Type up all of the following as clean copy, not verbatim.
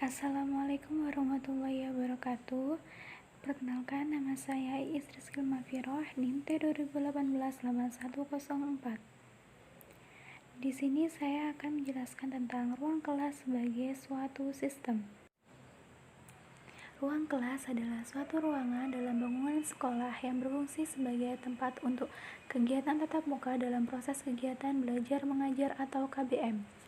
Assalamualaikum warahmatullahi wabarakatuh. Perkenalkan, nama saya Iis Rizky Mafiroh, NIM T20188104. Di sini saya akan menjelaskan tentang ruang kelas sebagai suatu sistem. Ruang kelas adalah suatu ruangan dalam bangunan sekolah yang berfungsi sebagai tempat untuk kegiatan tatap muka dalam proses kegiatan belajar mengajar atau KBM.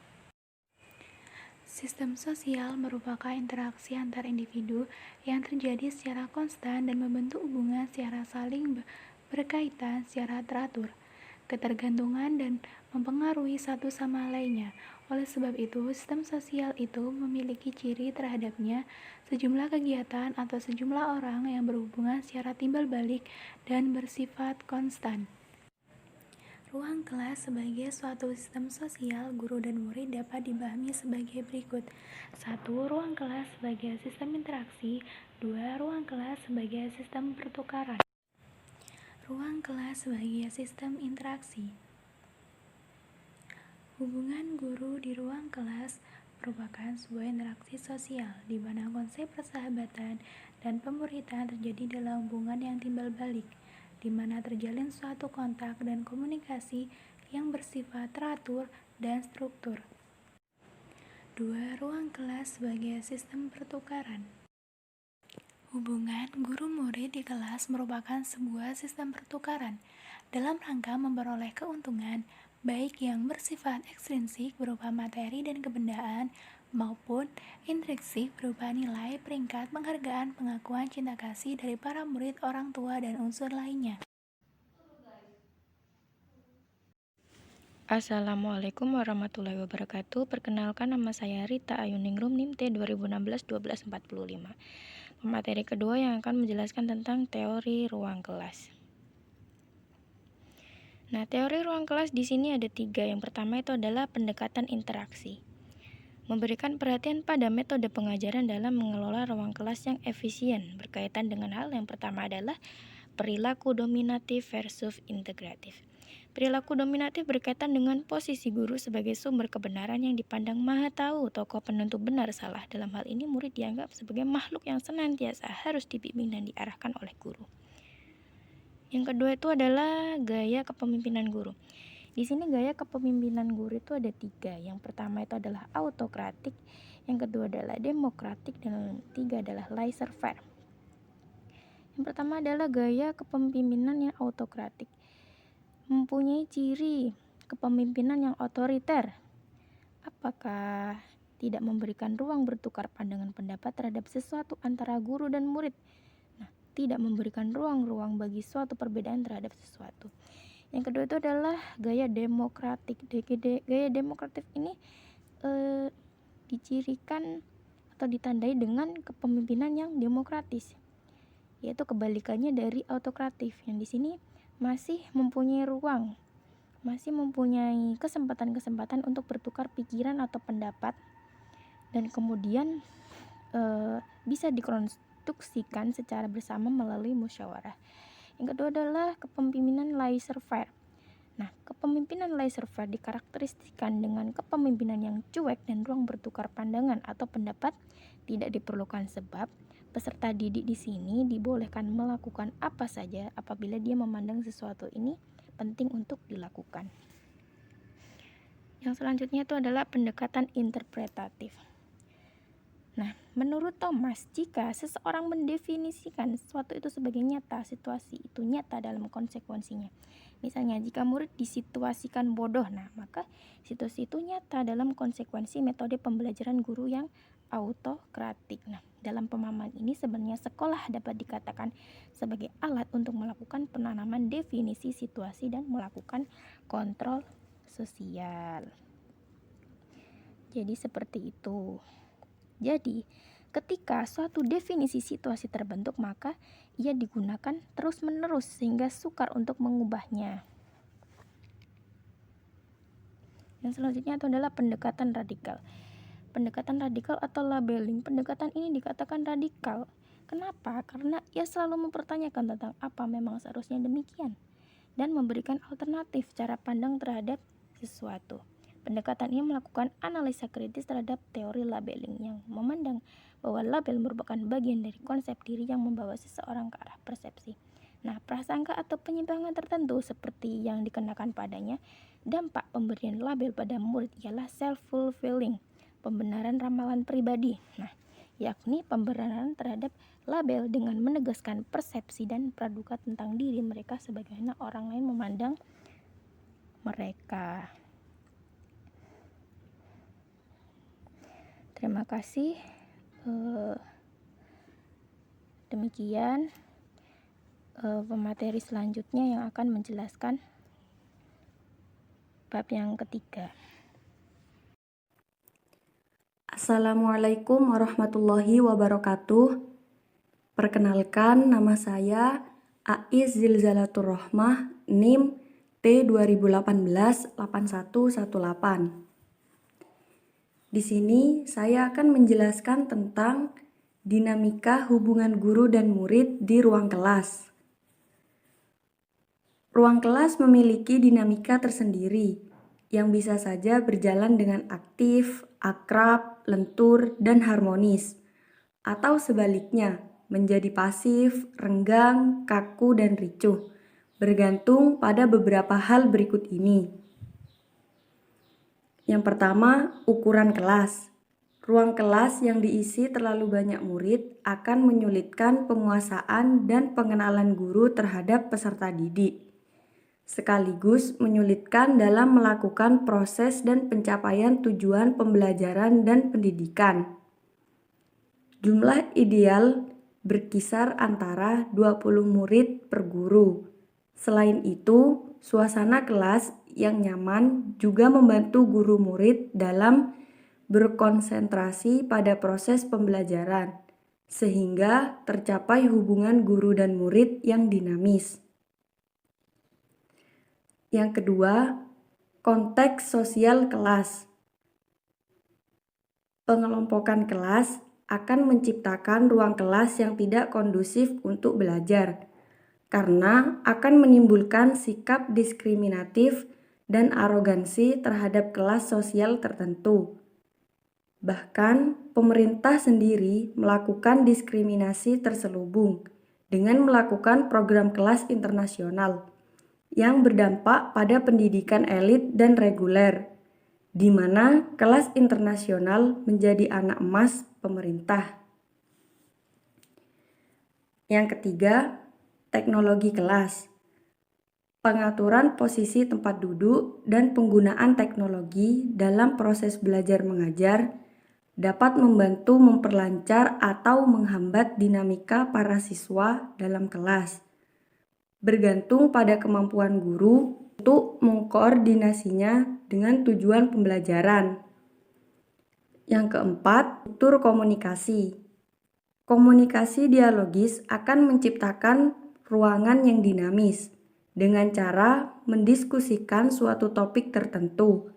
Sistem sosial merupakan interaksi antar individu yang terjadi secara konstan dan membentuk hubungan secara saling berkaitan secara teratur, ketergantungan dan mempengaruhi satu sama lainnya. Oleh sebab itu, sistem sosial itu memiliki ciri terhadapnya sejumlah kegiatan atau sejumlah orang yang berhubungan secara timbal balik dan bersifat konstan. Ruang kelas sebagai suatu sistem sosial guru dan murid dapat dipahami sebagai berikut. 1. Ruang kelas sebagai sistem interaksi. 2. Ruang kelas sebagai sistem pertukaran. Ruang kelas sebagai sistem interaksi. Hubungan guru di ruang kelas merupakan sebuah interaksi sosial di mana konsep persahabatan dan pemuridan terjadi dalam hubungan yang timbal balik, di mana terjalin suatu kontak dan komunikasi yang bersifat teratur dan struktur. 2. Ruang kelas sebagai sistem pertukaran. Hubungan guru-murid di kelas merupakan sebuah sistem pertukaran dalam rangka memperoleh keuntungan, baik yang bersifat ekstrinsik berupa materi dan kebendaan, maupun intrinsik berupa nilai, peringkat, penghargaan, pengakuan, cinta kasih dari para murid, orang tua, dan unsur lainnya. Assalamualaikum warahmatullahi wabarakatuh. Perkenalkan, nama saya Rita Ayuningrum, NIM T2016-1245. Pemateri kedua yang akan menjelaskan tentang teori ruang kelas. Nah, teori ruang kelas di sini ada 3. Yang pertama itu adalah pendekatan interaksi. Memberikan perhatian pada metode pengajaran dalam mengelola ruang kelas yang efisien. Berkaitan dengan hal yang pertama adalah perilaku dominatif versus integratif. Perilaku dominatif berkaitan dengan posisi guru sebagai sumber kebenaran yang dipandang maha tahu, tokoh penentu benar salah. Dalam hal ini murid dianggap sebagai makhluk yang senantiasa harus dibimbing dan diarahkan oleh guru. Yang kedua itu adalah gaya kepemimpinan guru. Di sini gaya kepemimpinan guru itu ada 3. Yang pertama itu adalah autokratik, yang kedua adalah demokratik, dan yang 3 adalah laissez-faire. Yang pertama adalah gaya kepemimpinan yang autokratik. Mempunyai ciri kepemimpinan yang otoriter. Apakah tidak memberikan ruang bertukar pandangan pendapat terhadap sesuatu antara guru dan murid? Nah, tidak memberikan ruang bagi suatu perbedaan terhadap sesuatu. Yang kedua itu adalah gaya demokratik. Gaya demokratik ini dicirikan atau ditandai dengan kepemimpinan yang demokratis, yaitu kebalikannya dari autokratif, yang di sini masih mempunyai ruang, masih mempunyai kesempatan untuk bertukar pikiran atau pendapat, dan kemudian bisa dikonstruksikan secara bersama melalui musyawarah. Yang kedua adalah kepemimpinan laissez-faire. Nah, kepemimpinan laissez-faire dikarakteristikkan dengan kepemimpinan yang cuek dan ruang bertukar pandangan atau pendapat tidak diperlukan, sebab peserta didik di sini dibolehkan melakukan apa saja apabila dia memandang sesuatu ini penting untuk dilakukan. Yang selanjutnya itu adalah pendekatan interpretatif. Nah, menurut Thomas, jika seseorang mendefinisikan sesuatu itu sebagai nyata, situasi itu nyata dalam konsekuensinya. Misalnya, jika murid disituasikan bodoh, nah maka situasi itu nyata dalam konsekuensi metode pembelajaran guru yang autokratik. Nah, dalam pemahaman ini sebenarnya sekolah dapat dikatakan sebagai alat untuk melakukan penanaman definisi situasi dan melakukan kontrol sosial. Jadi seperti itu. Jadi, ketika suatu definisi situasi terbentuk, maka ia digunakan terus-menerus sehingga sukar untuk mengubahnya. Yang selanjutnya itu adalah pendekatan radikal. Pendekatan radikal atau labeling. Pendekatan ini dikatakan radikal. Kenapa? Karena ia selalu mempertanyakan tentang apa memang seharusnya demikian dan memberikan alternatif cara pandang terhadap sesuatu. Pendekatan ini melakukan analisa kritis terhadap teori labeling yang memandang bahwa label merupakan bagian dari konsep diri yang membawa seseorang ke arah persepsi. Nah, prasangka atau penyimpangan tertentu seperti yang dikenakan padanya, dampak pemberian label pada murid ialah self-fulfilling, pembenaran ramalan pribadi. Nah, yakni pembenaran terhadap label dengan menegaskan persepsi dan praduga tentang diri mereka sebagaimana orang lain memandang mereka. Terima kasih. Demikian pemateri selanjutnya yang akan menjelaskan bab yang ketiga. Assalamualaikum warahmatullahi wabarakatuh. Perkenalkan, nama saya Aiz Zilzalatur Rohmah, NIM T2018-8118. Di sini saya akan menjelaskan tentang dinamika hubungan guru dan murid di ruang kelas. Ruang kelas memiliki dinamika tersendiri yang bisa saja berjalan dengan aktif, akrab, lentur, dan harmonis, atau sebaliknya menjadi pasif, renggang, kaku, dan ricuh, bergantung pada beberapa hal berikut ini. Yang pertama, ukuran kelas. Ruang kelas yang diisi terlalu banyak murid akan menyulitkan penguasaan dan pengenalan guru terhadap peserta didik, sekaligus menyulitkan dalam melakukan proses dan pencapaian tujuan pembelajaran dan pendidikan. Jumlah ideal berkisar antara 20 murid per guru. Selain itu, suasana kelas yang nyaman juga membantu guru murid dalam berkonsentrasi pada proses pembelajaran, sehingga tercapai hubungan guru dan murid yang dinamis. Yang kedua, konteks sosial kelas. Pengelompokan kelas akan menciptakan ruang kelas yang tidak kondusif untuk belajar, karena akan menimbulkan sikap diskriminatif dan arogansi terhadap kelas sosial tertentu. Bahkan, pemerintah sendiri melakukan diskriminasi terselubung dengan melakukan program kelas internasional yang berdampak pada pendidikan elit dan reguler, di mana kelas internasional menjadi anak emas pemerintah. Yang ketiga, teknologi kelas. Pengaturan posisi tempat duduk dan penggunaan teknologi dalam proses belajar mengajar dapat membantu memperlancar atau menghambat dinamika para siswa dalam kelas, bergantung pada kemampuan guru untuk mengkoordinasinya dengan tujuan pembelajaran. Yang keempat, struktur komunikasi. Komunikasi dialogis akan menciptakan ruangan yang dinamis dengan cara mendiskusikan suatu topik tertentu.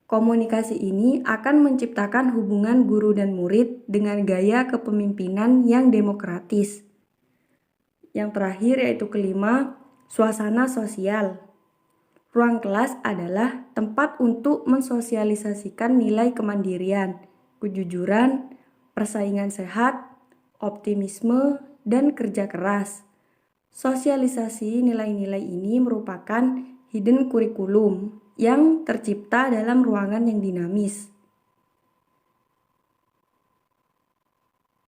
Komunikasi ini akan menciptakan hubungan guru dan murid dengan gaya kepemimpinan yang demokratis. Yang terakhir yaitu kelima, suasana sosial. Ruang kelas adalah tempat untuk mensosialisasikan nilai kemandirian, kejujuran, persaingan sehat, optimisme, dan kerja keras. Sosialisasi nilai-nilai ini merupakan hidden curriculum yang tercipta dalam ruangan yang dinamis.